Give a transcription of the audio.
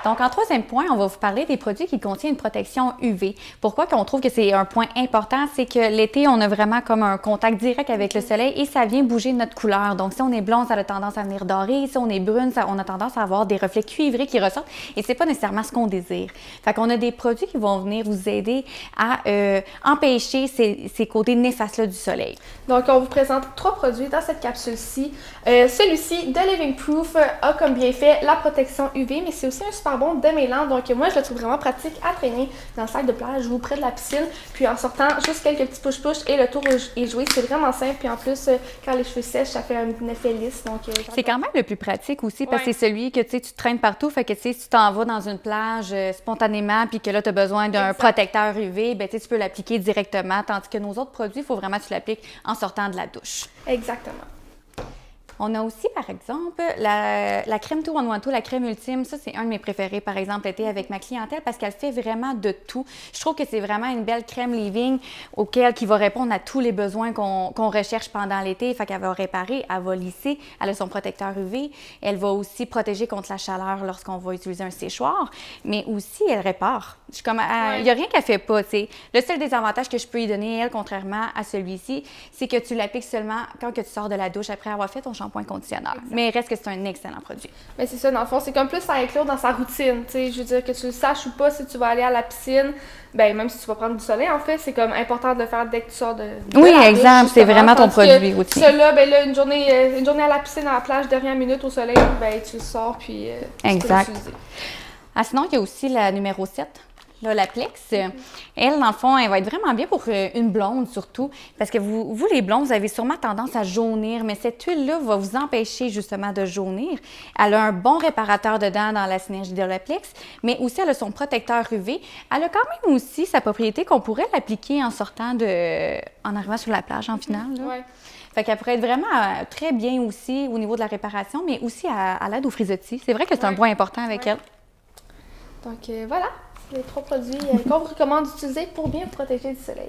Donc, en troisième point, on va vous parler des produits qui contiennent une protection UV. Pourquoi qu'on trouve que c'est un point important? C'est que l'été, on a vraiment comme un contact direct avec le soleil et ça vient bouger notre couleur. Donc, si on est blond, ça a tendance à venir doré. Si on est brune, on a tendance à avoir des reflets cuivrés qui ressortent et c'est pas nécessairement ce qu'on désire. Fait qu'on a des produits qui vont venir vous aider à empêcher ces côtés néfastes-là du soleil. Donc, on vous présente 3 produits dans cette capsule-ci. Celui-ci, The Living Proof, a comme bienfait la protection UV, mais c'est aussi un super bon démêlant. Donc, moi, je le trouve vraiment pratique à traîner dans le sac de plage ou près de la piscine. Puis, en sortant, juste quelques petits push-push et le tour est joué. C'est vraiment simple. Puis, en plus, quand les cheveux sèchent, ça fait un effet lisse. Donc, c'est quand même le plus pratique aussi parce que c'est celui que tu traînes partout. Fait que si tu t'en vas dans une plage spontanément puis que là, tu as besoin d'un protecteur UV, ben, tu peux l'appliquer directement. Tandis que nos autres produits, il faut vraiment que tu l'appliques en sortant de la douche. Exactement. On a aussi, par exemple, la crème 2112, la crème ultime. Ça, c'est un de mes préférés, par exemple, l'été avec ma clientèle parce qu'elle fait vraiment de tout. Je trouve que c'est vraiment une belle crème leave-in qui va répondre à tous les besoins qu'on recherche pendant l'été. Fait qu'elle va réparer, elle va lisser, elle a son protecteur UV. Elle va aussi protéger contre la chaleur lorsqu'on va utiliser un séchoir, mais aussi, elle répare. Il n'y a rien qu'elle fait pas, tu sais. Le seul désavantage que je peux y donner, elle, contrairement à celui-ci, c'est que tu l'appliques seulement quand que tu sors de la douche après avoir fait ton shampoing conditionneur. Exact. Mais il reste que c'est un excellent produit. Mais c'est ça, dans le fond, c'est comme plus à inclure dans sa routine. Tu sais, je veux dire, que tu le saches ou pas, si tu vas aller à la piscine, ben même si tu vas prendre du soleil, en fait, c'est comme important de le faire dès que tu sors de oui, la exemple, douche, c'est vraiment ton produit routine. Celui-là, ben là, une journée à la piscine, à la plage, dernière minute au soleil, ben tu le sors, puis tu peux l'utiliser. Ah, sinon, il y a aussi la numéro 7. Là, la Plex, elle, dans le fond, elle va être vraiment bien pour une blonde, surtout, parce que vous, les blondes, vous avez sûrement tendance à jaunir, mais cette huile-là va vous empêcher, justement, de jaunir. Elle a un bon réparateur dedans dans la synergie de la Plex, mais aussi, elle a son protecteur UV. Elle a quand même aussi sa propriété qu'on pourrait l'appliquer en sortant en arrivant sur la plage, en finale. Ouais. Fait qu'elle pourrait être vraiment très bien aussi au niveau de la réparation, mais aussi à l'aide aux frisottis. C'est vrai que c'est un point important avec elle. Donc, voilà. Les 3 produits qu'on vous recommande d'utiliser pour bien vous protéger du soleil.